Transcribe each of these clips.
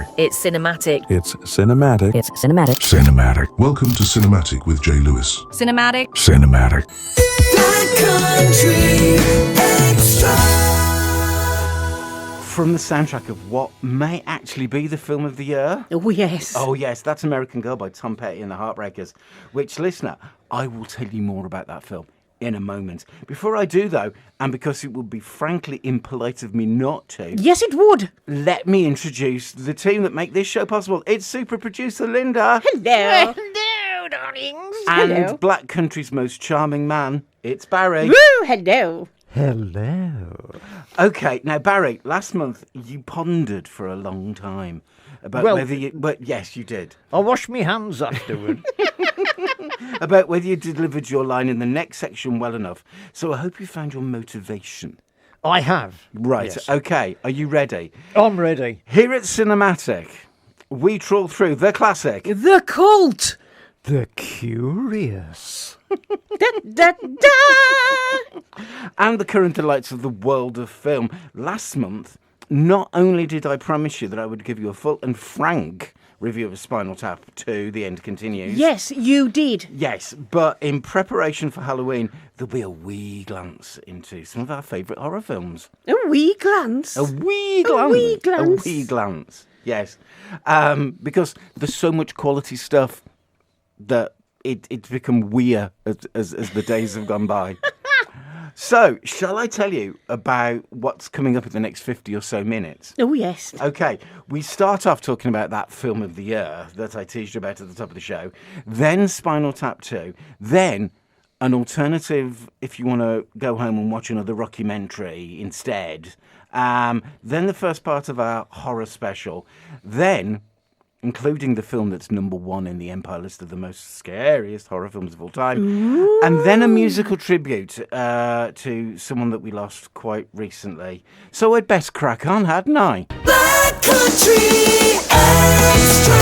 cinematic. It's cinematic. It's cinematic. It's cinematic. Cinematic. Welcome to Cinematic with Jay Lewis. Cinematic. Cinematic. From the soundtrack of what may actually be the film of the year. Oh, yes. Oh, yes, that's American Girl by Tom Petty and the Heartbreakers, which, listener, I will tell you more about that film in a moment. Before I do, though, and because it would be frankly impolite of me not to... Yes, it would. Let me introduce the team that make this show possible. It's super producer Linda. Hello. Hello, darlings. And Hello. Black Country's most charming man, it's Barry. Woo, hello. Hello. Okay, now Barry, last month you pondered for a long time about Well- whether you... But yes, you did. I wash my hands afterward. About whether you delivered your line in the next section well enough. So I hope you found your motivation. I have. Right, Yes. okay, are you ready? I'm ready. Here at Cinematic, we trawl through the classic. The cult. The Curious. Da, da. And the current delights of the world of film. Last month, not only did I promise you that I would give you a full and frank review of Spinal Tap 2, The End Continues. Yes, you did. Yes, but in preparation for Halloween, there'll be a wee glance into some of our favourite horror films. A wee glance. A wee glance. A wee glance. A wee glance, yes. Because there's so much quality stuff that it's become weird as the days have gone by. So, shall I tell you about what's coming up in the next 50 or so minutes? Oh, yes. Okay, we start off talking about that film of the year that I teased you about at the top of the show, then Spinal Tap 2, then an alternative if you want to go home and watch another rockumentary instead, then the first part of our horror special, then... including the film that's number one in the Empire list of the most scariest horror films of all time. Ooh. And then a musical tribute to someone that we lost quite recently. So I'd best crack on, hadn't I? Black Country Extra.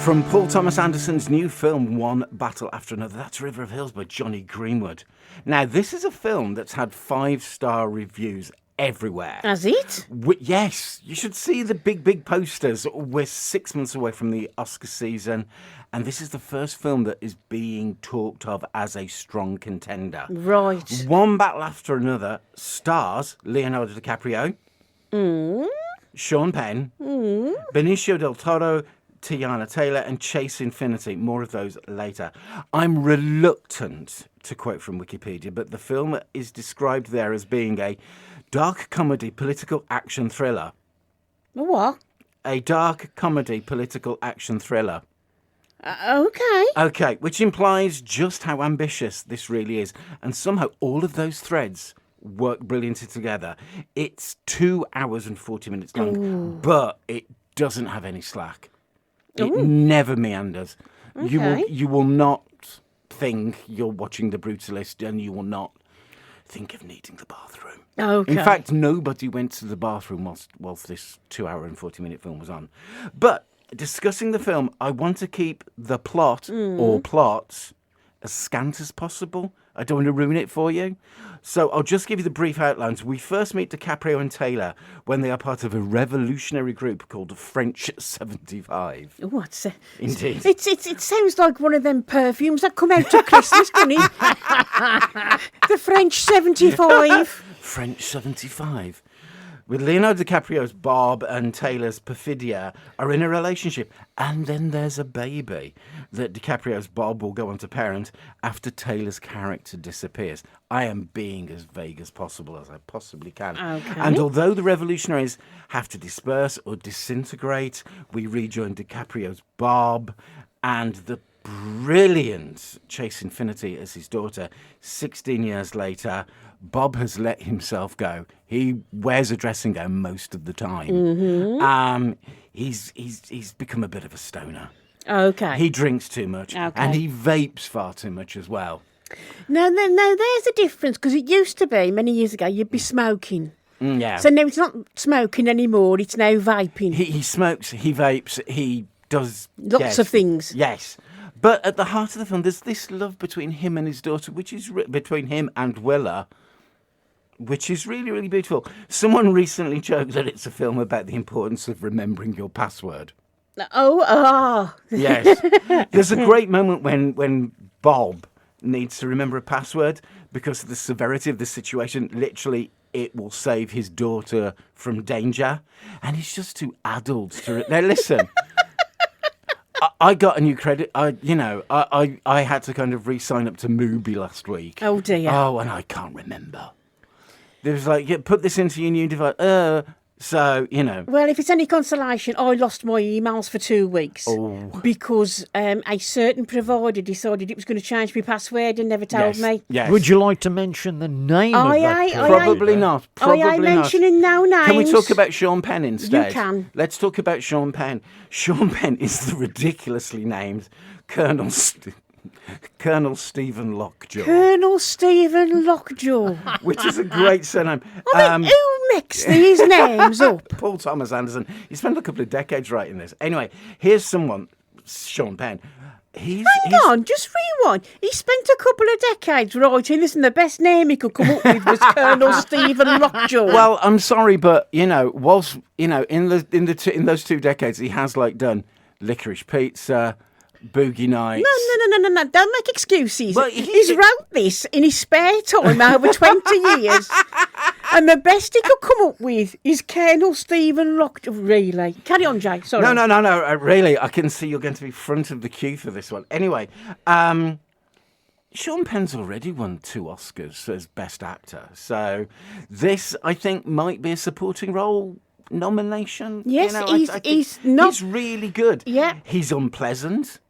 From Paul Thomas Anderson's new film, One Battle After Another, that's River of Hills by Johnny Greenwood. Now, this is a film that's had 5-star reviews everywhere. Has it? Yes, you should see the big posters. We're 6 months away from the Oscar season, and this is the first film that is being talked of as a strong contender. Right. One Battle After Another stars Leonardo DiCaprio, Sean Penn, Benicio del Toro, Tiana Taylor, and Chase Infinity. More of those later. I'm reluctant to quote from Wikipedia, but the film is described there as being a dark comedy political action thriller. What? A dark comedy political action thriller. Okay. Okay, which implies just how ambitious this really is. And somehow all of those threads work brilliantly together. It's 2 hours and 40 minutes long, but it doesn't have any slack. It never meanders. Okay. You will not think you're watching The Brutalist, and you will not think of needing the bathroom. Okay. In fact, nobody went to the bathroom whilst this 2 hour and 40-minute film was on. But discussing the film, I want to keep the plot or plots as scant as possible. I don't want to ruin it for you. So I'll just give you the brief outlines. We first meet DiCaprio and Taylor when they are part of a revolutionary group called French 75. What's it? Indeed. It sounds like one of them perfumes that come out at Christmas, doesn't it? The French 75. French 75. With Leonardo DiCaprio's Bob and Taylor's Perfidia are in a relationship. And then there's a baby that DiCaprio's Bob will go on to parent after Taylor's character disappears. I am being as vague as possible as I possibly can. Okay. And although the revolutionaries have to disperse or disintegrate, we rejoin DiCaprio's Bob and the brilliant Chase Infinity as his daughter. 16 years later, Bob has let himself go. He wears a dressing gown most of the time. He's become a bit of a stoner. Okay. He drinks too much, Okay. and he vapes far too much as well. No, there's a difference, because it used to be, many years ago, you'd be smoking. Yeah. So now it's not smoking anymore, it's now vaping. He smokes, he vapes, he does... Lots of things. Yes. But at the heart of the film, there's this love between him and his daughter, which is between him and Willa, which is really, really beautiful. Someone recently joked that it's a film about the importance of remembering your password. Yes. There's a great moment when Bob needs to remember a password because of the severity of the situation. Literally, it will save his daughter from danger. And he's just too addled to... Now, listen... I got a new credit. I had to kind of re-sign up to Mubi last week. Oh, dear. Oh, and I can't remember. There was like, put this into your new device. So, Well, if it's any consolation, I lost my emails for 2 weeks because a certain provider decided it was going to change my password and never told me. Yes. Would you like to mention the name of that? Probably not. Probably I mentioning no names. Can we talk about Sean Penn instead? You can. Let's talk about Sean Penn. Sean Penn is the ridiculously named Colonel Stephen Lockjaw. Colonel Stephen Lockjaw. Which is a great surname. Who mixed these names up? Paul Thomas Anderson. He spent a couple of decades writing this. Anyway, here's someone, Sean Penn. Hang on, just rewind. He spent a couple of decades writing this, and the best name he could come up with was Colonel Stephen Lockjaw. Well, I'm sorry, but in those 2 decades, he has done Licorice Pizza, Boogie Nights. No. Don't make excuses. Well, He's wrote this in his spare time over 20 years. And the best he could come up with is Colonel Stephen Lockjaw. Really? Carry on, Jay. Sorry. No. Really, I can see you're going to be front of the queue for this one. Anyway, Sean Penn's already won 2 Oscars as Best Actor. So this, I think, might be a supporting role nomination. Yes, he's really good. Yeah. He's unpleasant.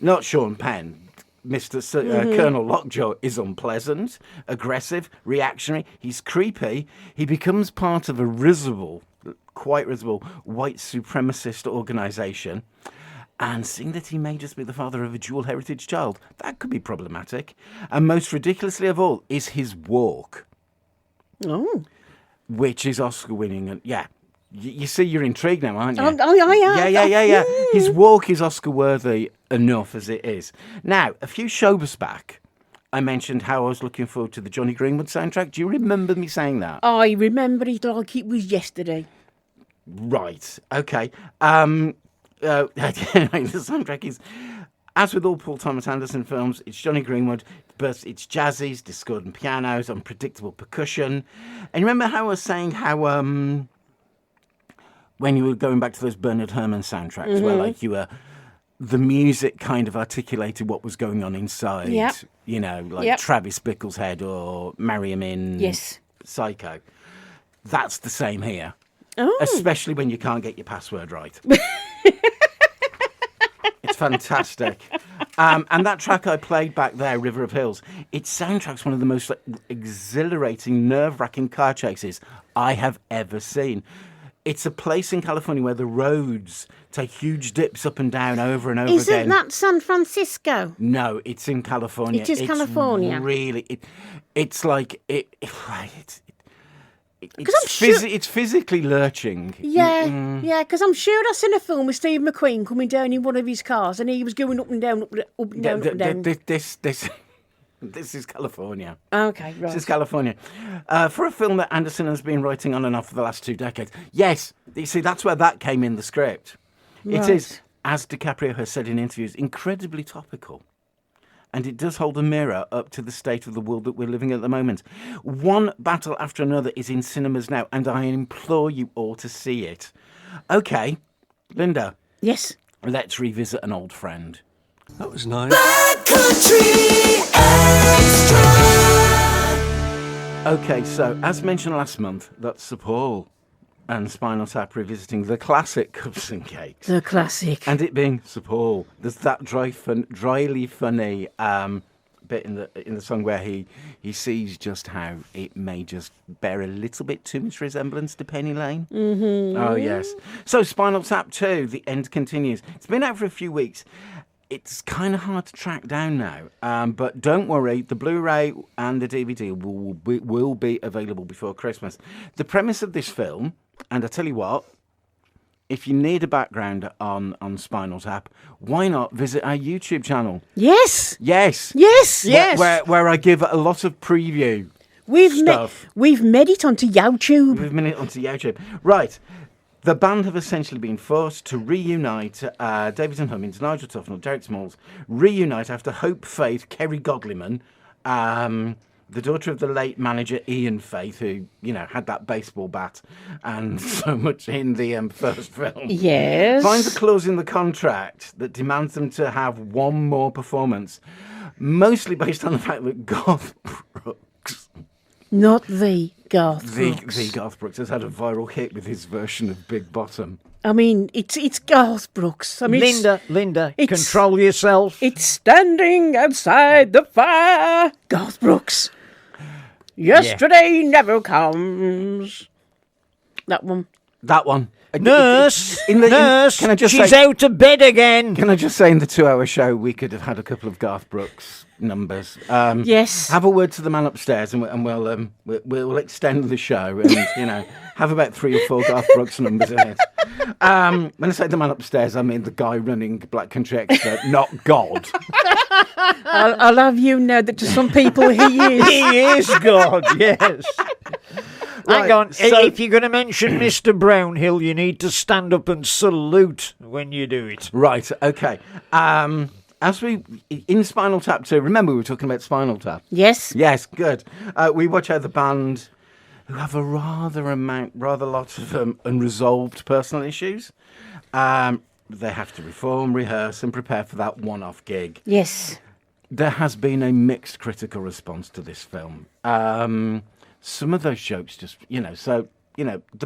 Not Sean Penn. Colonel Lockjaw is unpleasant, aggressive, reactionary. He's creepy. He becomes part of a quite risible, white supremacist organisation. And seeing that he may just be the father of a dual heritage child, that could be problematic. And most ridiculously of all is his walk. Oh. Which is Oscar winning. And yeah. You see, you're intrigued now, aren't you? I am. Yeah. His walk is Oscar-worthy enough as it is. Now, a few shows back, I mentioned how I was looking forward to the Johnny Greenwood soundtrack. Do you remember me saying that? I remember it like it was yesterday. Right. Okay. The soundtrack is, as with all Paul Thomas Anderson films, it's Johnny Greenwood, but it's jazzy, it's discordant pianos, unpredictable percussion. And remember how I was saying how... when you were going back to those Bernard Herrmann soundtracks, where the music kind of articulated what was going on inside, Travis Bickle's Head or Marry 'Em in Psycho. That's the same here, especially when you can't get your password right. It's fantastic. And that track I played back there, River of Hills, its soundtrack's one of the most exhilarating, nerve-wracking car chases I have ever seen. It's a place in California where the roads take huge dips up and down over and over again. Isn't that San Francisco? No, it's in California. It is California. Really, it's like it's physically lurching. Yeah, because I'm sure I've seen a film with Steve McQueen coming down in one of his cars, and he was going up and down, up and down, up and down. This is California. Okay, right. This is California. For a film that Anderson has been writing on and off for the last 2 decades. Yes, you see, that's where that came in the script. Right. It is, as DiCaprio has said in interviews, incredibly topical. And it does hold a mirror up to the state of the world that we're living in at the moment. One battle after another is in cinemas now, and I implore you all to see it. Okay, Linda. Yes? Let's revisit an old friend. That was nice. Black Country Extra. Okay, so as mentioned last month, that's Sir Paul and Spinal Tap revisiting the classic Cubs and Cakes. The classic. And it being Sir Paul. There's that dryly funny bit in the song where he sees just how it may just bear a little bit too much resemblance to Penny Lane. Mm-hmm. Oh, yes. So Spinal Tap 2, The End Continues. It's been out for a few weeks. It's kind of hard to track down now, but don't worry, the Blu-ray and the DVD will be available before Christmas. The premise of this film, and I tell you what, if you need a background on Spinal Tap, why not visit our YouTube channel? Yes. Yes. Yes. Yes. Where I give a lot of preview. stuff. We've made it onto YouTube. We've made it onto YouTube. Right. The band have essentially been forced to reunite. Davidson Hummings, Nigel Tufnell, Derek Smalls reunite after Hope Faith, Kerry Godliman, the daughter of the late manager Ian Faith, who, had that baseball bat and so much in the first film. Yes. Finds a clause in the contract that demands them to have one more performance, mostly based on the fact that Garth Brooks... Not the Garth Brooks. The Garth Brooks has had a viral hit with his version of Big Bottom. I mean, it's Garth Brooks. I mean, Linda, control yourself. It's standing outside the fire. Garth Brooks. Yesterday never comes. That one. Nurse, can I just she's say, out of bed again. Can I just say, in the 2-hour show, we could have had a couple of Garth Brooks numbers. Yes. Have a word to the man upstairs, and we'll extend the show, and have about 3 or 4 Garth Brooks numbers in it. When I say the man upstairs, I mean the guy running Black Country Expert, not God. I'll have you know that to some people he is. He is God, yes. Hang on, if you're going to mention Mr. Brownhill, you need to stand up and salute when you do it. Right, okay. As we, in Spinal Tap 2, remember we were talking about Spinal Tap? Yes. Yes, good. We watch how the band, who have a rather lot of unresolved personal issues, they have to reform, rehearse and prepare for that one-off gig. Yes. There has been a mixed critical response to this film. Some of those jokes just, the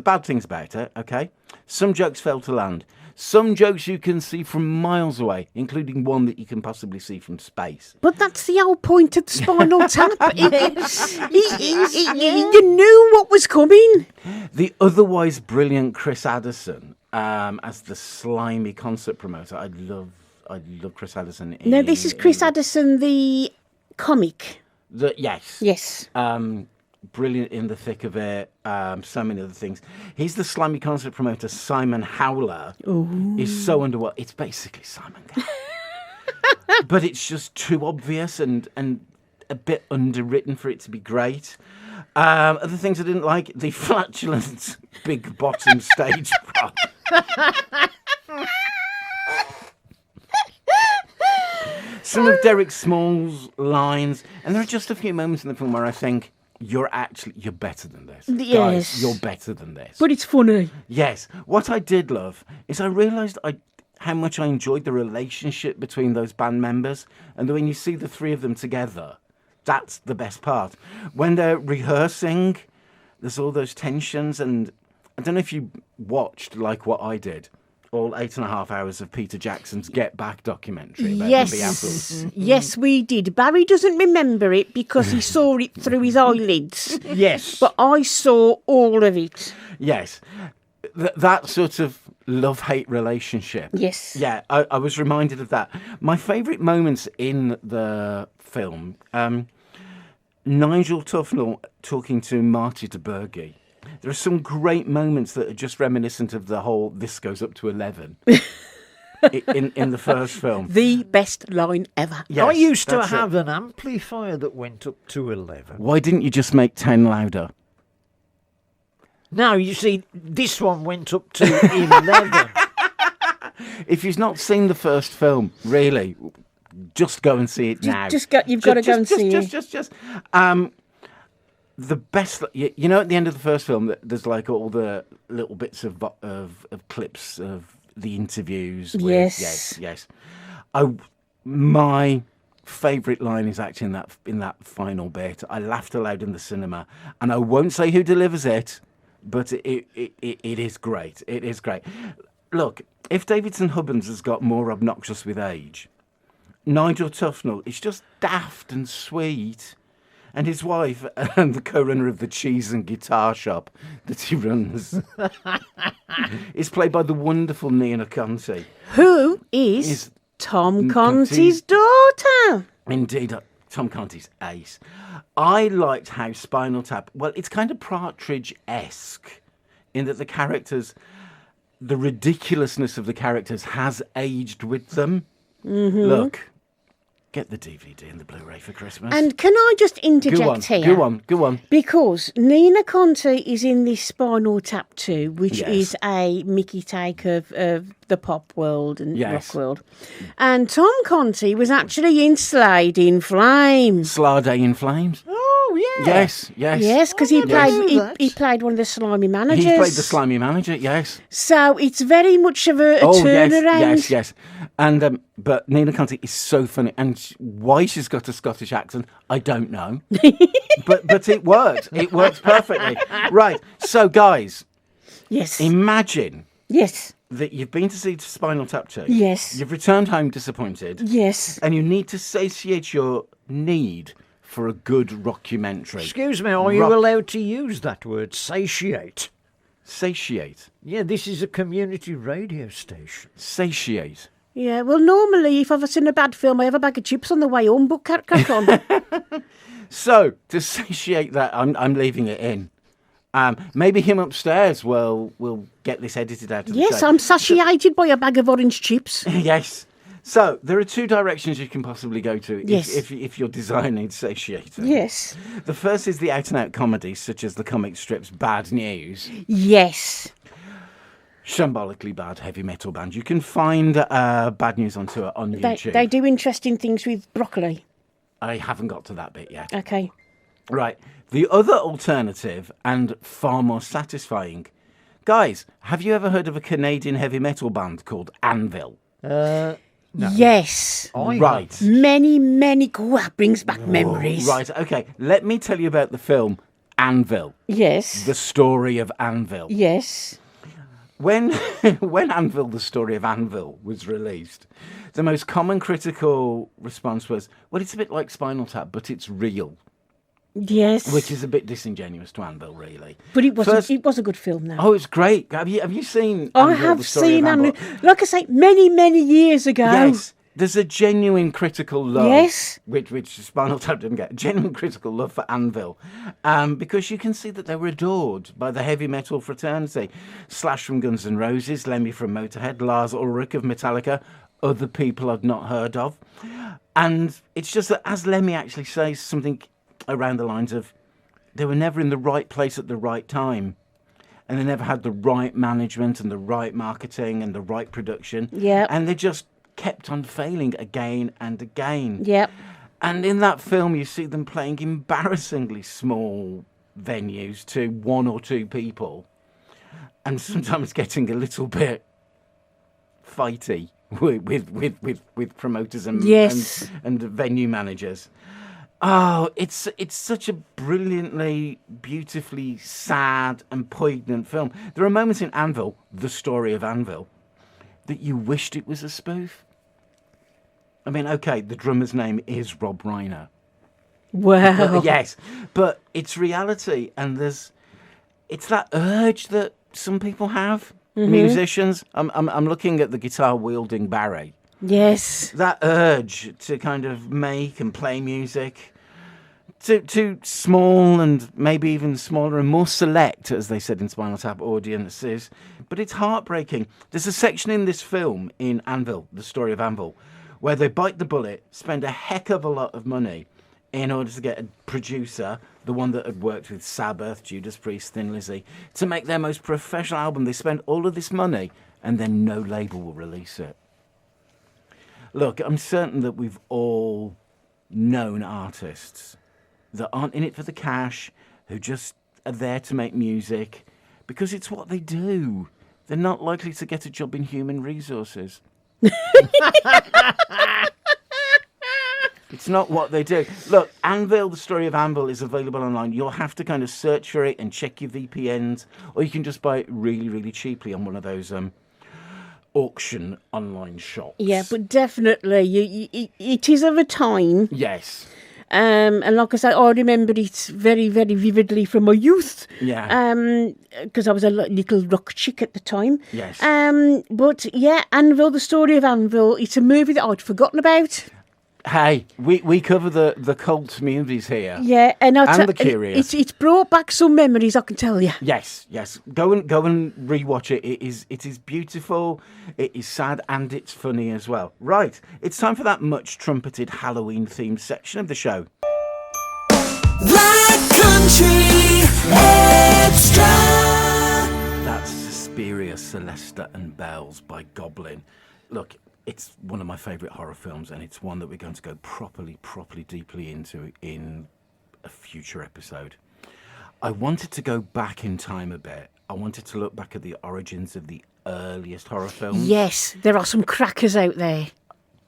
bad things about it, okay? Some jokes fail to land. Some jokes you can see from miles away, including one that you can possibly see from space. But that's the whole point of the Spinal Tap. You knew what was coming. The otherwise brilliant Chris Addison as the slimy concert promoter. I love Chris Addison. No, this is Chris Addison, the comic. Yes. Yes. Brilliant in the thick of it. So many other things. He's the slimy concert promoter, Simon Howler. Ooh. Is so underwater. It's basically Simon Cowell. But it's just too obvious and a bit underwritten for it to be great. Other things I didn't like, the flatulent Big Bottom stage prop. Some of Derek Small's lines, and there are just a few moments in the film where I think, you're better than this. Yes. Guys, you're better than this. But it's funny. Yes. What I did love is I realised how much I enjoyed the relationship between those band members, and when you see the three of them together, that's the best part. When they're rehearsing, there's all those tensions, and I don't know if you watched, like what I did, all 8.5 hours of Peter Jackson's Get Back documentary about the Beatles. Yes, we did. Barry doesn't remember it because he saw it through his eyelids. Yes. But I saw all of it. Yes. That sort of love-hate relationship. Yes. Yeah, I was reminded of that. My favourite moments in the film, Nigel Tufnell talking to Marty DeBurgi. There are some great moments that are just reminiscent of the whole "this goes up to 11" in the first film. The best line ever. Yes, I used to that's have it. an amplifier that went up to 11. Why didn't you just make 10 louder? Now, you see, this one went up to 11. If you've not seen the first film, really, just go and see it now. You've got to go and see it. The best, you know, at the end of the first film, there's like all the little bits of clips of the interviews. Yes. My favourite line is actually in that final bit. I laughed aloud in the cinema, and I won't say who delivers it, but it is great. It is great. Look, if Davidson Hubbins has got more obnoxious with age, Nigel Tufnell is just daft and sweet. And his wife, and the co-runner of the cheese and guitar shop that he runs, is played by the wonderful Nina Conti. Who is Tom Conti's daughter? Indeed, Tom Conti's ace. I liked how Spinal Tap, well, it's kind of Partridge-esque in that the ridiculousness of the characters has aged with them. Mm-hmm. Look, Get the DVD and the Blu-ray for Christmas. And can I just interject go on, here? go on. Because Nina Conti is in this Spinal Tap 2, which Yes. is a Mickey take of the pop world and Yes. rock world. And Tom Conti was actually in Slade in Flames. Slade in Flames. Oh, yeah. Yes. Yes, because I he never played knew that. he played one of the slimy managers. He played the slimy manager, yes. So it's very much of a Oh, turnaround. yes. And but Nina Conti is so funny, and why she's got a Scottish accent, I don't know. but it works. It works perfectly. Right. So, guys, Yes. imagine Yes. that you've been to see Spinal Tap 2. Yes. You've returned home disappointed. Yes. And you need to satiate your need for a good rockumentary. Excuse me, are you allowed to use that word, satiate? Satiate. Yeah, this is a community radio station. Satiate. Yeah, well, normally, if I've seen a bad film, I have a bag of chips on the way home, but crack on. So, to satiate that, I'm leaving it in. Maybe him upstairs will get this edited out of the Yes, show. I'm satiated by a bag of orange chips. Yes. So, there are two directions you can possibly go to Yes. if your desire needs satiating. Yes. The first is the out-and-out comedies, such as the comic strips Bad News. Yes. Shambolically bad heavy metal band. You can find Bad News on tour on YouTube. They do interesting things with broccoli. I haven't got to that bit yet. Okay. Right. The other alternative, and far more satisfying. Guys, have you ever heard of a Canadian heavy metal band called Anvil? Yes. Right. Many, many. Oh, that brings back memories. Right, okay. Let me tell you about the film Anvil. Yes. The story of Anvil. Yes. When Anvil, the story of Anvil was released, the most common critical response was, well, it's a bit like Spinal Tap, but it's real. Yes. Which is a bit disingenuous to Anvil, really. But it was First- it was a good film now. Oh, it's great. Have you seen I Anvil, have the story seen of Anvil? like I say, many, many years ago. Yes. There's a genuine critical love, Yes. which Spinal Tap didn't get. Genuine critical love for Anvil, because you can see that they were adored by the heavy metal fraternity. Slash from Guns N' Roses, Lemmy from Motorhead, Lars Ulrich of Metallica, other people I'd not heard of. And it's just that, as Lemmy actually says something around the lines of, they were never in the right place at the right time. And they never had the right management and the right marketing and the right production. Yep. And they just kept on failing again and again. Yep. And in that film, you see them playing embarrassingly small venues to one or two people, and sometimes getting a little bit fighty with promoters and Yes. and venue managers. Oh, it's such a brilliantly, beautifully sad and poignant film. There are moments in Anvil, the story of Anvil, that you wished it was a spoof. I mean, okay, the drummer's name is Rob Reiner. Wow. Yes, but it's reality, and it's that urge that some people have, musicians. I'm looking at the guitar-wielding Barry. Yes. That urge to kind of make and play music to small and maybe even smaller and more select, as they said in Spinal Tap, audiences. But it's heartbreaking. There's a section in this film, in Anvil, the story of Anvil, where they bite the bullet, spend a heck of a lot of money in order to get a producer, the one that had worked with Sabbath, Judas Priest, Thin Lizzy, to make their most professional album. They spend all of this money, and then no label will release it. Look, I'm certain that we've all known artists that aren't in it for the cash, who just are there to make music because it's what they do. They're not likely to get a job in human resources. It's not what they do. Look, Anvil, the story of Anvil, is available online. You'll have to kind of search for it and check your VPNs, or you can just buy it really, really cheaply on one of those auction online shops. Yeah, but definitely, it is of a time. Yes. And like I say, I remember it very, very vividly from my youth. Yeah. Because I was a little rock chick at the time. Yes. But yeah, Anvil, the story of Anvil, it's a movie that I'd forgotten about. Hey, we cover the cult movies here. Yeah, and the curious. It's brought back some memories, I can tell you. Yes. Go and rewatch it. It is beautiful. It is sad and it's funny as well. Right, it's time for that much trumpeted Halloween themed section of the show. Black Country Extra. That's Suspiria, Celesta and Bells by Goblin. Look, it's one of my favourite horror films, and it's one that we're going to go properly deeply into in a future episode. I wanted to go back in time a bit. I wanted to look back at the origins of the earliest horror films. Yes, there are some crackers out there.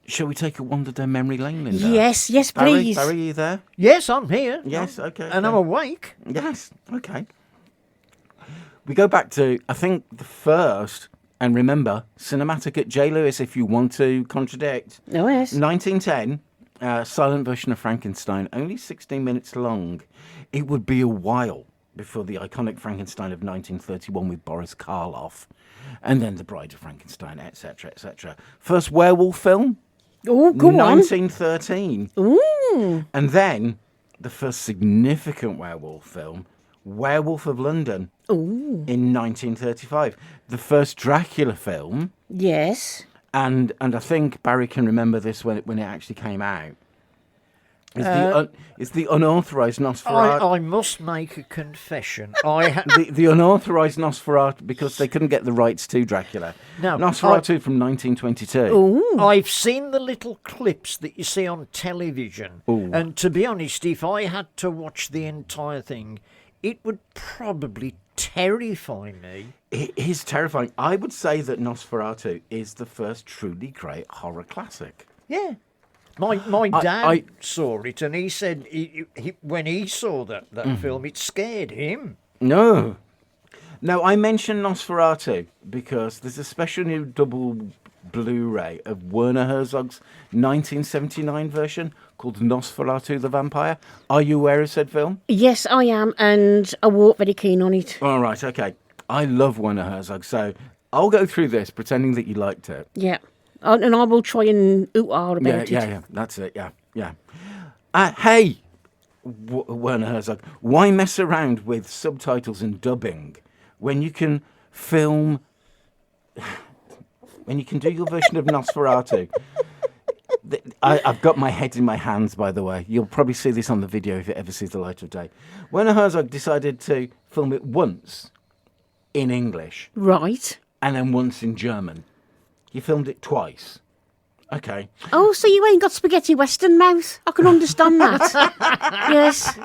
Shall we take a wander down memory lane, Linda? Yes, please. Barry, are you there? Yes, I'm here. Yes, okay. And I'm awake. Yes, okay. We go back to, I think, the first... And remember, cinematic at J. Lewis if you want to contradict. Oh, yes. 1910, silent version of Frankenstein, only 16 minutes long. It would be a while before the iconic Frankenstein of 1931 with Boris Karloff, and then The Bride of Frankenstein, etc., etc. First werewolf film? Oh, go on. 1913. Ooh. And then the first significant werewolf film, Werewolf of London. Ooh. In 1935. The first Dracula film, Yes. and I think Barry can remember this when it actually came out. It's the unauthorized Nosferatu. I must make a confession. I The unauthorized Nosferatu, because they couldn't get the rights to Dracula. No, Nosferatu from 1922. Ooh. I've seen the little clips that you see on television, and to be honest, if I had to watch the entire thing, it would probably terrify me. It is terrifying. I would say that Nosferatu is the first truly great horror classic. Yeah. My dad I- saw it, and he said he when he saw that film, it scared him. No. Now, I mentioned Nosferatu because there's a special new double Blu-ray of Werner Herzog's 1979 version called Nosferatu the Vampire. Are you aware of said film? Yes, I am, and I wasn't very keen on it. All right, okay. I love Werner Herzog, so I'll go through this pretending that you liked it. Yeah. And I will try and ooh-ah about it. Yeah, that's it, yeah. Hey, Werner Herzog, why mess around with subtitles and dubbing when you can film... when you can do your version of Nosferatu? I've got my head in my hands, by the way. You'll probably see this on the video if it ever sees the light of day. Werner Herzog decided to film it once in English Right. and then once in German. He filmed it twice. Okay. Oh, so you ain't got spaghetti western mouth? I can understand that. Yes.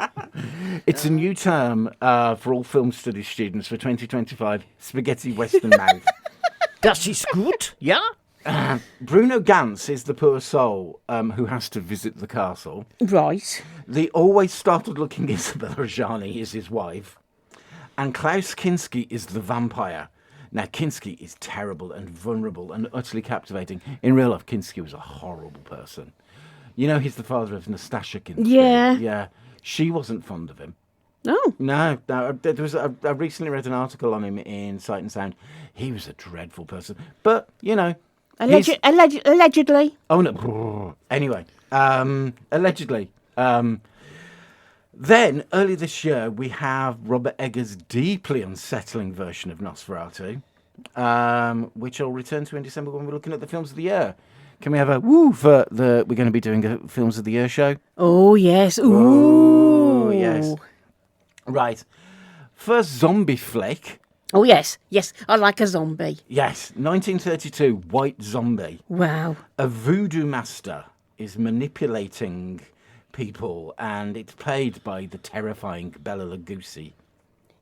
It's a new term for all film studies students for 2025, spaghetti western mouth. Das ist gut, yeah? Bruno Ganz is the poor soul who has to visit the castle. Right. The always startled-looking Isabella Rajani is his wife. And Klaus Kinski is the vampire. Now, Kinski is terrible and vulnerable and utterly captivating. In real life, Kinski was a horrible person. You know, he's the father of Nastasia Kinski. Yeah. Yeah. She wasn't fond of him. Oh. No. There was I recently read an article on him in Sight and Sound. He was a dreadful person. But, you know... Allegedly. Oh, no. Anyway, allegedly. Then, early this year, we have Robert Eggers' deeply unsettling version of Nosferatu, which I'll return to in December when we're looking at the films of the year. Can we have a woo for we're going to be doing a films of the year show? Oh, yes. Ooh. Oh, yes. Right. First zombie flick. Oh, yes. Yes, I like a zombie. Yes, 1932, White Zombie. Wow. A voodoo master is manipulating people, and it's played by the terrifying Bela Lugosi.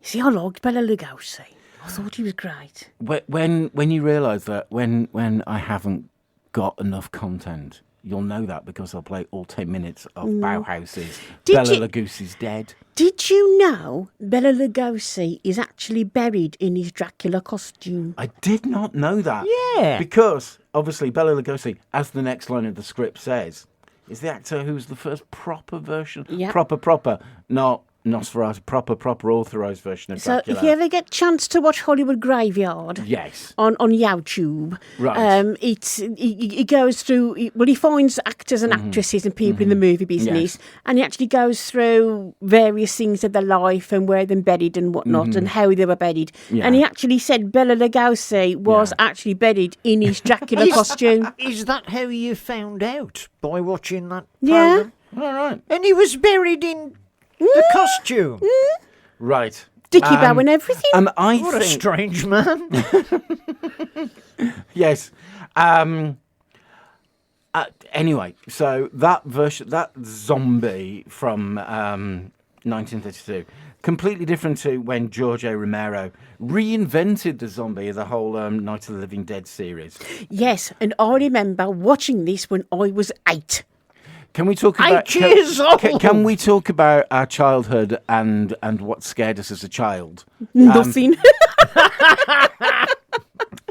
See, I liked Bela Lugosi. I thought he was great. When you realise that when I haven't got enough content, you'll know that because I'll play all 10 minutes of Bauhaus's Bela Lugosi's Dead. Did you know Bela Lugosi is actually buried in his Dracula costume? I did not know that. Yeah. Because, obviously, Bela Lugosi, as the next line of the script says, is the actor who's the first proper version. Yeah. Proper. Not Nosferatu, proper authorised version of So Dracula. if you ever get a chance to watch Hollywood Graveyard Yes. on YouTube, Right. he goes through, he finds actors and actresses and people in the movie business, Yes. and he actually goes through various things of their life and where they're buried and whatnot and how they were buried. Yeah. And he actually said Bela Lugosi was actually buried in his Dracula costume. Is that how you found out? By watching that Yeah. program? All right. And he was buried in the costume. Right. Dickie Bow and everything. I What a think strange man. yes. Anyway, so that version, that zombie from 1932, completely different to when George A. Romero reinvented the zombie of the whole Night of the Living Dead series. Yes, and I remember watching this when I was 8. Can we talk about 8 years old. Can we talk about our childhood and what scared us as a child? Nothing.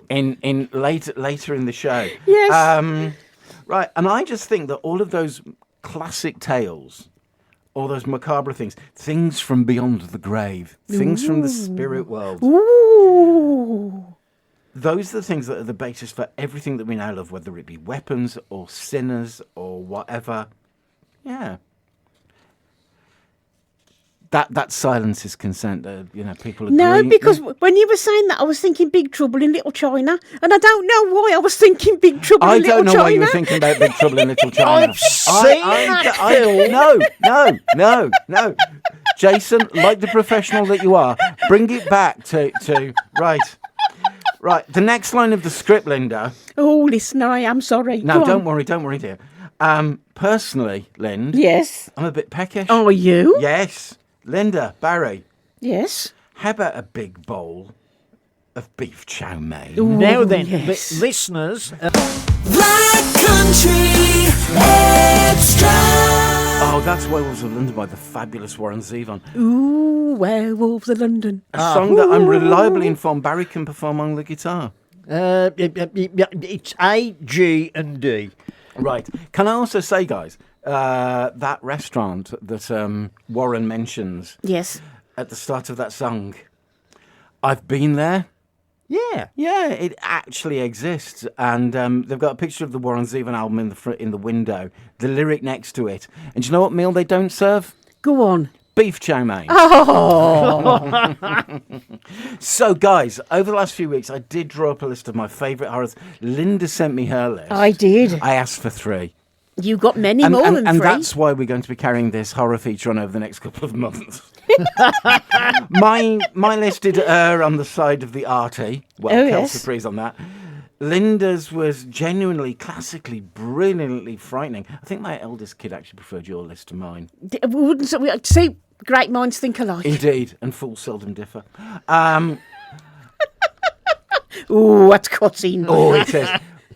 In later in the show. Yes. Right, and I just think that all of those classic tales, all those macabre things from beyond the grave, things from the spirit world, Ooh. those are the things that are the basis for everything that we now love, whether it be weapons or sinners or whatever. Yeah. That silence is consent. People agree. No, because when you were saying that, I was thinking Big Trouble in Little China, and I don't know why I was thinking Big Trouble I in Little don't know China. why you were thinking about Big Trouble in Little China. I've seen that film. No. Jason, like the professional that you are, bring it back to right. The next line of the script, Linda. Oh, listen, I am sorry. No, Go don't on. worry, dear. Personally, Lind, Yes. I'm a bit peckish. Are you? Yes. Linda, Barry, Yes. how about a big bowl of beef chow mein? Now then, yes. listeners, Black Country Extra. Oh, that's Werewolves of London by the fabulous Warren Zevon. Ooh, Werewolves of London. A song that I'm reliably informed Barry can perform on the guitar. it's A, G, and D. Right. Can I also say, guys, that restaurant that Warren mentions Yes. at the start of that song, I've been there. Yeah. Yeah, it actually exists, and they've got a picture of the Warren Zevon album in the window, the lyric next to it. And do you know what meal they don't serve? Go on. Beef chow mein. Oh. So, guys, over the last few weeks, I did draw up a list of my favourite horrors. Linda sent me her list. I did. I asked for 3. You got many And, more and, than and 3. that's why we're going to be carrying this horror feature on over the next couple of months. my list did err on the side of the arty. Well, Oh, Kelsey yes. Freeze on that. Linda's was genuinely, classically, brilliantly frightening. I think my eldest kid actually preferred your list to mine. See, great minds think alike. Indeed, and fools seldom differ. Ooh, that's cutting. Oh, it is.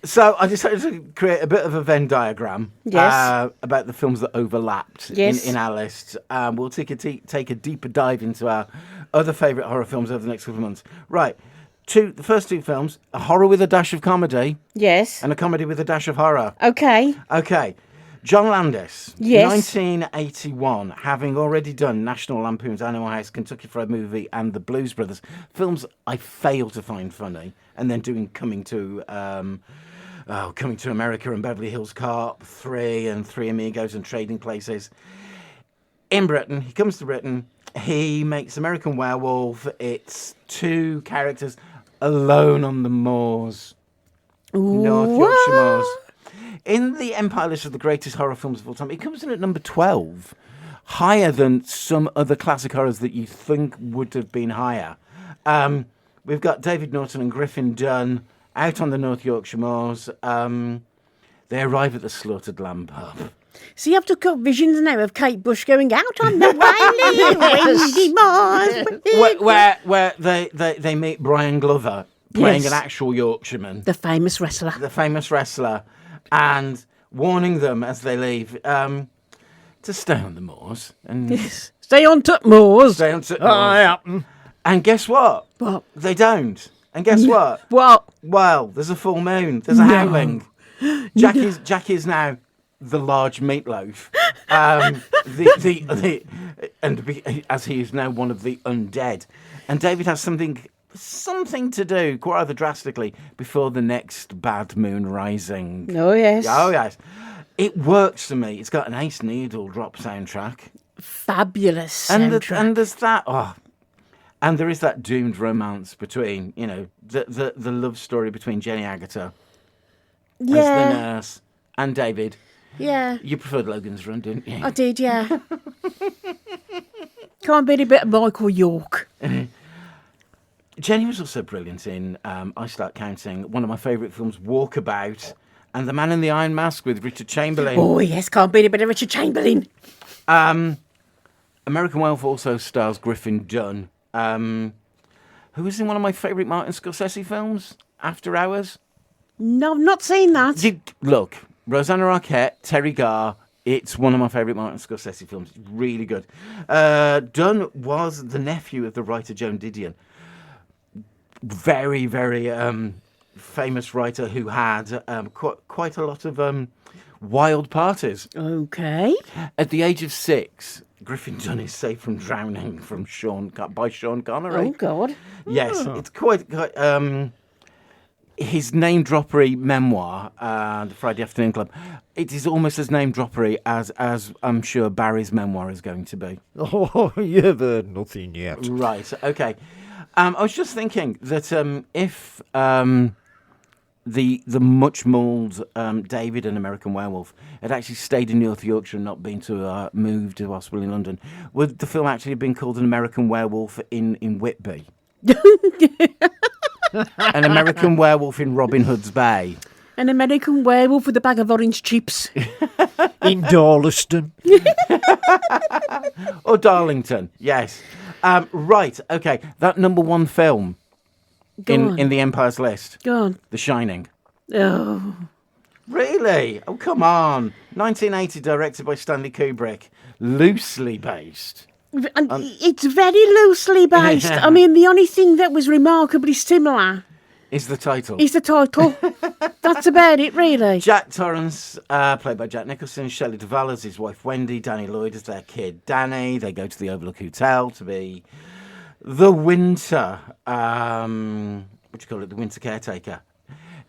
So I decided to create a bit of a Venn diagram Yes. about the films that overlapped Yes. in our list. We'll take a deeper dive into our other favourite horror films over the next couple of months. Right, the first 2 films, a horror with a dash of comedy Yes. and a comedy with a dash of horror. Okay. Okay, John Landis, Yes. 1981, having already done National Lampoon's Animal House, Kentucky Fried Movie and The Blues Brothers, films I fail to find funny, and then doing Coming to America and Beverly Hills Cop 3 and Three Amigos and Trading Places. In Britain, he comes to Britain, he makes American Werewolf. It's 2 characters alone on the moors, North Yorkshire moors. In the Empire list of the greatest horror films of all time, it comes in at number 12, higher than some other classic horrors that you think would have been higher. We've got David Norton and Griffin Dunn out on the North Yorkshire moors. They arrive at the Slaughtered Lamb pub. So you have to cut visions now of Kate Bush going out on the windy moors. Where they meet Brian Glover playing Yes. an actual Yorkshireman, The famous wrestler. the famous wrestler, and warning them as they leave to stay on the moors and Yes. Stay on top moors. stay on. Yeah. And guess what? What? They don't. And guess what? What? Well, there's a full moon. There's a howling. Jackie is now the large meatloaf. As he is now one of the undead, and David has something to do rather drastically before the next bad moon rising. Oh, yes. Oh, yes. It works for me. It's got an Ace Needle drop soundtrack. Fabulous And soundtrack. and there's that. Oh, and there is that doomed romance between, the love story between Jenny Agutter as the nurse and David. Yeah. You preferred Logan's Run, didn't you? I did, yeah. Can't beat a bit of Michael York. Jenny was also brilliant in I Start Counting, one of my favourite films, Walkabout, and The Man in the Iron Mask with Richard Chamberlain. Oh, yes, can't beat a bit of Richard Chamberlain. American Werewolf also stars Griffin Dunne, who was in one of my favourite Martin Scorsese films, After Hours. No, I've not seen that. Look, Rosanna Arquette, Terry Garr. It's one of my favourite Martin Scorsese films. It's really good. Dunn was the nephew of the writer Joan Didion. Very, very famous writer who had quite a lot of wild parties. Okay. At the age of 6, Griffin Dunne is saved from drowning by Sean Connery. Oh, God. Yes, it's quite his name-droppery memoir, The Friday Afternoon Club, it is almost as name-droppery as I'm sure Barry's memoir is going to be. Oh, you've heard nothing yet. Right, okay. I was just thinking that if the much-mauled David and American Werewolf had actually stayed in North Yorkshire and not been to moved to hospital in London, would the film actually have been called An American Werewolf in Whitby? An American Werewolf in Robin Hood's Bay. An American Werewolf with a bag of orange chips. In Darlaston. Or Darlington, yes. Right, okay. That number one film in the Empire's list. Go on. The Shining. Oh. Really? Oh, come on. 1980, directed by Stanley Kubrick. Loosely based. And it's very loosely based. Yeah. I mean, the only thing that was remarkably similar Is the title. is the title. That's about it, really. Jack Torrance, played by Jack Nicholson, Shelley Duvall as his wife Wendy, Danny Lloyd as their kid Danny. They go to the Overlook Hotel to be the winter, the winter caretaker.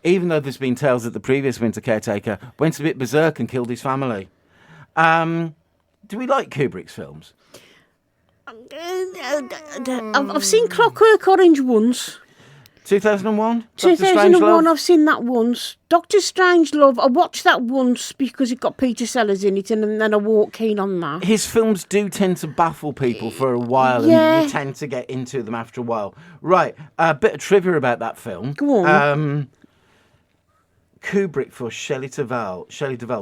Even though there's been tales that the previous winter caretaker went a bit berserk and killed his family. Do we like Kubrick's films? I've seen Clockwork Orange once. 2001? 2001, I've seen that once. Doctor Strangelove, I watched that once because it got Peter Sellers in it, and then I walked keen on that. His films do tend to baffle people for a while, Yeah. and you tend to get into them after a while. Right, a bit of trivia about that film. Go on. Kubrick forced Shelley Duvall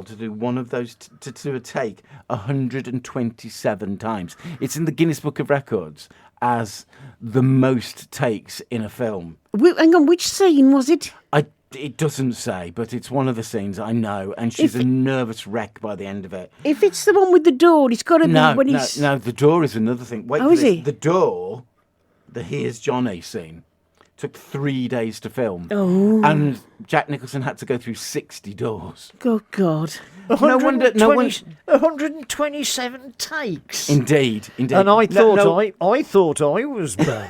to do one of those, to do a take 127 times. It's in the Guinness Book of Records as the most takes in a film. Hang on, which scene was it? It doesn't say, but it's one of the scenes I know, and she's a nervous wreck by the end of it. If it's the one with the door, it's got to be when No, he's... no, the door is another thing. Wait Oh, for is this. he? The door, the Here's Johnny scene, took 3 days to film. Oh. And Jack Nicholson had to go through 60 doors. Oh, God. No wonder. 127 takes. Indeed. And I thought I was bad.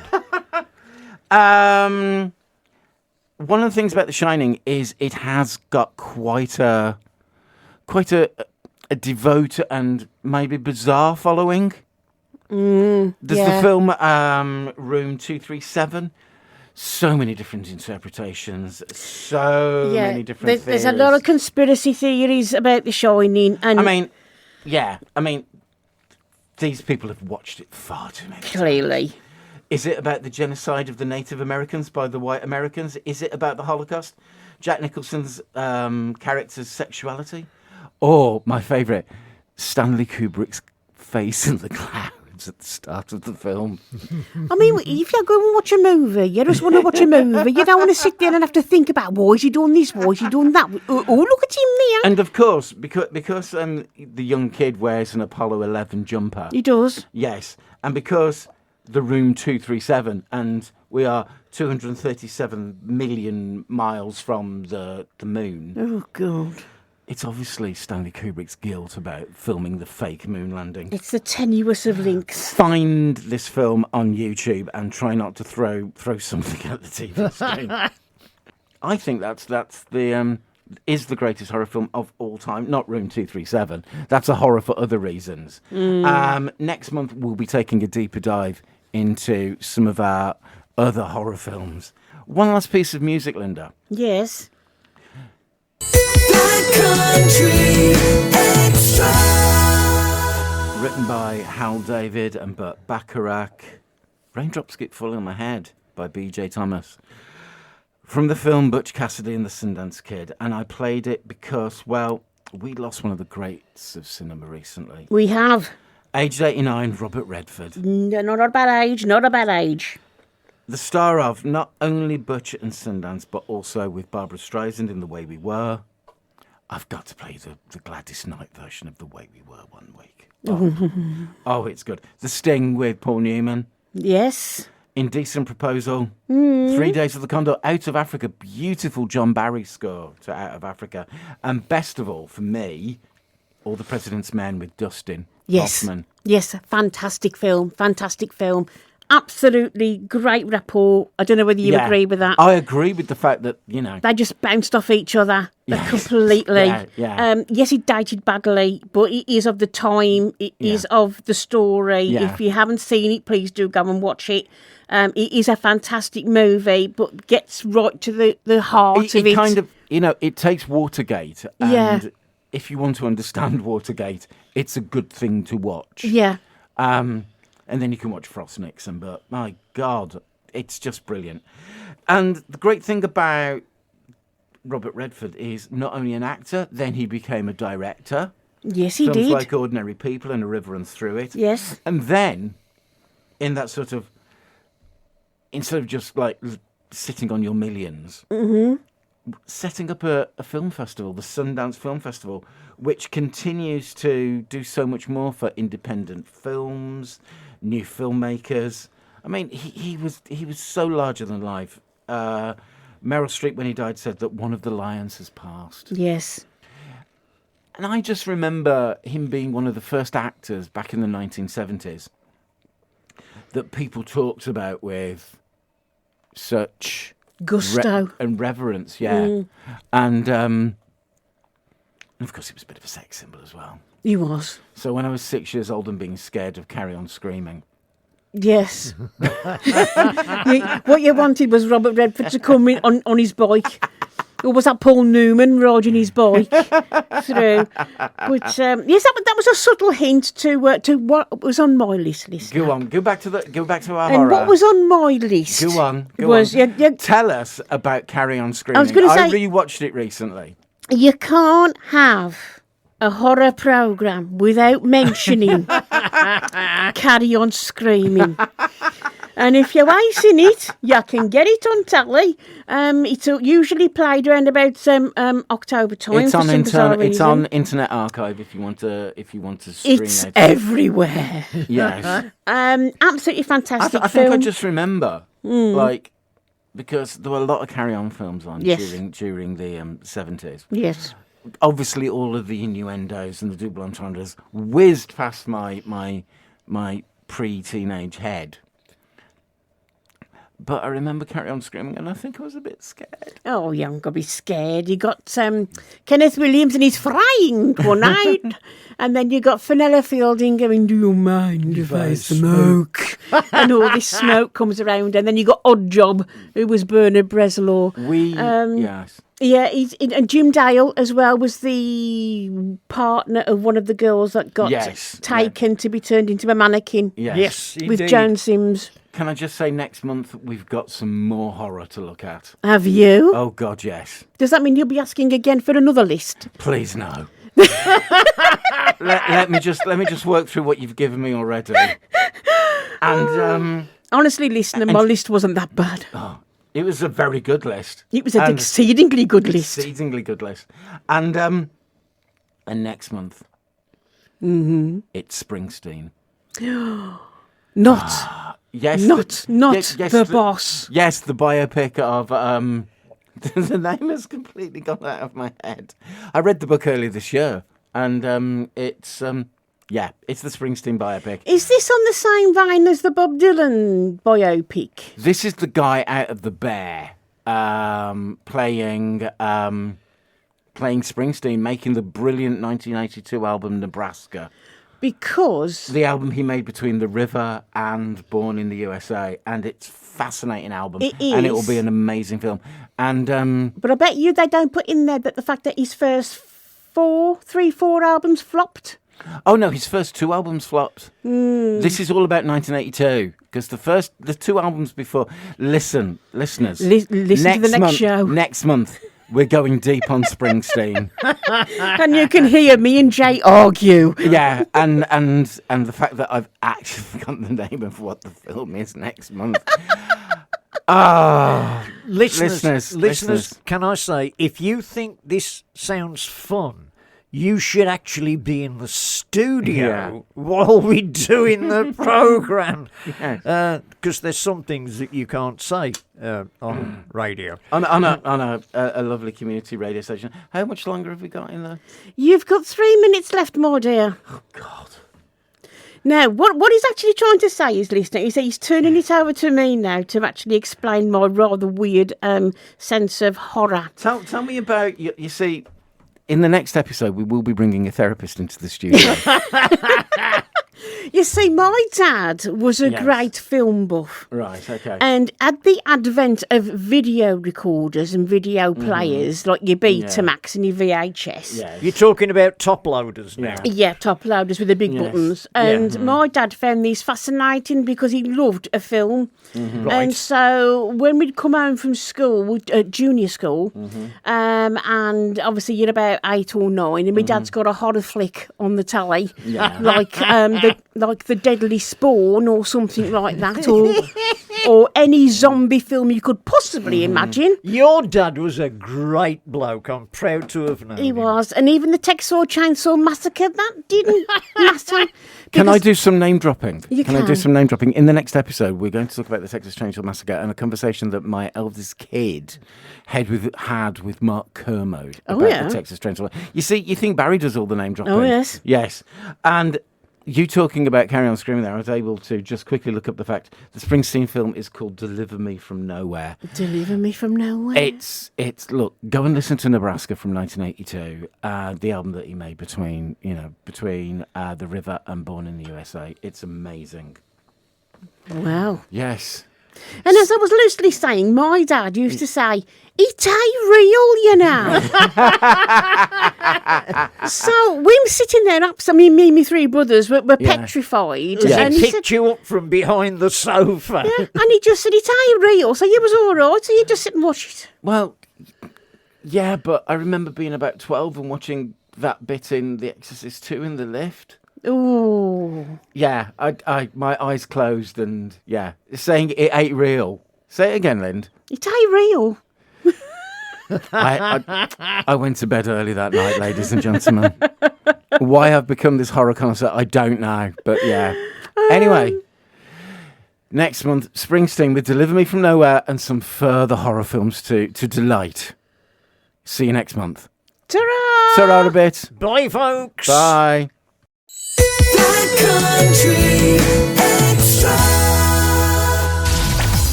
One of the things about The Shining is it has got quite a devout and maybe bizarre following. There's the film Room 237. So many different interpretations. Many different there's a theories. lot of conspiracy theories about The Shining. And I mean, these people have watched it far too many times. clearly. Is it about the genocide of the Native Americans by the white Americans? Is it about the Holocaust? Jack Nicholson's character's sexuality? Or, my favourite, Stanley Kubrick's face in the clouds at the start of the film. I mean, if you go and watch a movie, you just want to watch a movie. You don't want to sit there and have to think about, why is he doing this, why is he doing that? Oh, look at him there. And of course, because the young kid wears an Apollo 11 jumper. He does. Yes, and because the Room 237, and we are 237 million miles from the moon. Oh, God. It's obviously Stanley Kubrick's guilt about filming the fake moon landing. It's the tenuous of links. Find this film on YouTube and try not to throw something at the TV screen. I think that's the is the greatest horror film of all time. Not Room 237. That's a horror for other reasons. Next month we'll be taking a deeper dive into some of our other horror films. One last piece of music, Linda. Yes. Country Extra. Written by Hal David and Burt Bacharach. Raindrops Keep Falling on My Head by B.J. Thomas. From the film Butch Cassidy and the Sundance Kid. And I played it because, well, we lost one of the greats of cinema recently. We have. Aged 89, Robert Redford. No, not a bad age, not a bad age. The star of not only Butch and Sundance, but also with Barbara Streisand in The Way We Were. I've got to play the Gladys Knight version of The Way We Were one week. Oh, it's good. The Sting with Paul Newman. Yes. Indecent Proposal. 3 Days of the Condor. Out of Africa. Beautiful John Barry score to Out of Africa. And best of all, for me, All the President's Men with Dustin Hoffman. Yes, fantastic film, fantastic film. Absolutely great rapport. I don't know whether you agree with that. I agree with the fact that, you know... They just bounced off each other Yes. completely. Yeah. Yes, it dated badly, but it is of the time. It is of the story. Yeah. If you haven't seen it, please do go and watch it. It is a fantastic movie, but gets right to the heart of it. It kind of, you know, it takes Watergate. And if you want to understand Watergate, it's a good thing to watch. Yeah. And then you can watch Frost Nixon, but my God, it's just brilliant. And the great thing about Robert Redford is not only an actor, then he became a director. Yes, he Films did. like Ordinary People and A River Runs Through It. Yes. And then, in that sort of, instead of just like sitting on your millions, setting up a film festival, the Sundance Film Festival, which continues to do so much more for independent films, new filmmakers. I mean, he was so larger than life. Meryl Streep, when he died, said that one of the lions has passed. Yes. And I just remember him being one of the first actors back in the 1970s that people talked about with such Gusto. and reverence, yeah. And of course, he was a bit of a sex symbol as well. He was. So when I was 6 years old and being scared of Carry On Screaming, Yes. What you wanted was Robert Redford to come in on his bike. Or was that Paul Newman riding his bike through? But yes, that was a subtle hint to what was on my list. go on, go back to our And horror. what was on my list? Go on. Tell us about Carry On Screaming. I was gonna say- rewatched it recently. You can't have a horror programme without mentioning Carry On Screaming. And if you're icing it, you can get it on telly. It's usually played around about October time. It's for on some bizarre it's reason. on Internet Archive if you want to stream It's it. everywhere. Yes. Absolutely fantastic I think I film. just remember, like, because there were a lot of Carry On films on Yes. during the 70s. Yes. Obviously, all of the innuendos and the double entendres whizzed past my pre-teenage head. But I remember Carry On Screaming, and I think I was a bit scared. Oh, you haven't got to be scared. You got Kenneth Williams and he's frying one night. And then you got Fenella Fielding going, do you mind if I smoke? And all this smoke comes around. And then you got Odd Job, who was Bernard Bresslaw. Yes. Yeah, and Jim Dale as well was the partner of one of the girls that got taken to be turned into a mannequin. Yes, With indeed. Joan Sims. Can I just say, next month we've got some more horror to look at. Have you? Oh God, yes. Does that mean you'll be asking again for another list? Please no. let me just work through what you've given me already. And Honestly, listener, my list wasn't that bad. it was a very good list. It was an exceedingly good list. Exceedingly good list. And next month, it's Springsteen. Not Yes, the yes, boss. Yes, the biopic of The name has completely gone out of my head. I read the book earlier this year, and it's the Springsteen biopic. Is this on the same vein as the Bob Dylan biopic? This is the guy out of The Bear, playing Springsteen, making the brilliant 1982 album Nebraska. Because The album he made between The River and Born in the USA, and it's a fascinating album. It And it will is. be an amazing film. And but I bet you they don't put in there that the fact that his first four albums flopped. oh no, his first 2 albums flopped. This is all about 1982 because the 2 albums before. Listen, listeners, Listen to the next show. Next month, we're going deep on Springsteen. And you can hear me and Jay argue. Yeah, and the fact that I've actually forgotten the name of what the film is next month. Listeners, can I say, if you think this sounds fun, you should actually be in the studio while we're doing the programme. Because there's some things that you can't say on radio. On a lovely community radio station. How much longer have we got in there? You've got 3 minutes left, my dear. Oh, God. Now, what he's actually trying to say is, listener, he's turning it over to me now to actually explain my rather weird sense of horror. Tell me about, you see, in the next episode, we will be bringing a therapist into the studio. You see, my dad was a Yes. great film buff. Right, okay. And at the advent of video recorders and video players, like your Betamax and your VHS, Yes. You're talking about top loaders now. yeah, top loaders with the big Yes. buttons. And my dad found these fascinating because he loved a film. And so when we'd come home from school, junior school, and obviously you're about 8 or 9, and my dad's got a horror flick on the telly, like the Deadly Spawn or something like that, or any zombie film you could possibly imagine. Your dad was a great bloke. I'm proud to have known He him. was, and even the Texas Chainsaw Massacre, that didn't matter. Can I because- do some name dropping? You Can I do can. some name dropping? In the next episode, we're going to talk about the Texas Chainsaw Massacre and a conversation that my eldest kid had with Mark Kermode about yeah. the Texas Chainsaw. You see, you think Barry does all the name dropping. Oh, yes. Yes. And you talking about Carry On Screaming there, I was able to just quickly look up the fact the Springsteen film is called Deliver Me From Nowhere. Deliver Me From Nowhere. It's look, go and listen to Nebraska from 1982, the album that he made between The River and Born in the USA. It's amazing. Wow. Yes. And as I was loosely saying, my dad used to say, "It ain't real, you know." So we were sitting there, me and my 3 brothers were petrified. As And he he said, picked you up from behind the sofa. yeah, and he just said, "It ain't real." So you was all right. So you just sit and watch it. Well, yeah, but I remember being about 12 and watching that bit in The Exorcist 2 in the lift. Ooh. Yeah, I my eyes closed and saying it ain't real. Say it again, Lind. It ain't real. I went to bed early that night, ladies and gentlemen. Why I've become this horror connoisseur, I don't know. But yeah. Anyway, next month, Springsteen with Deliver Me From Nowhere and some further horror films to delight. See you next month. Ta-ra! Ta-ra a bit. Bye, folks. Bye. Black Country Extra.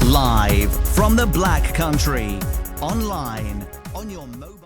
Live from the Black Country, online, on your mobile.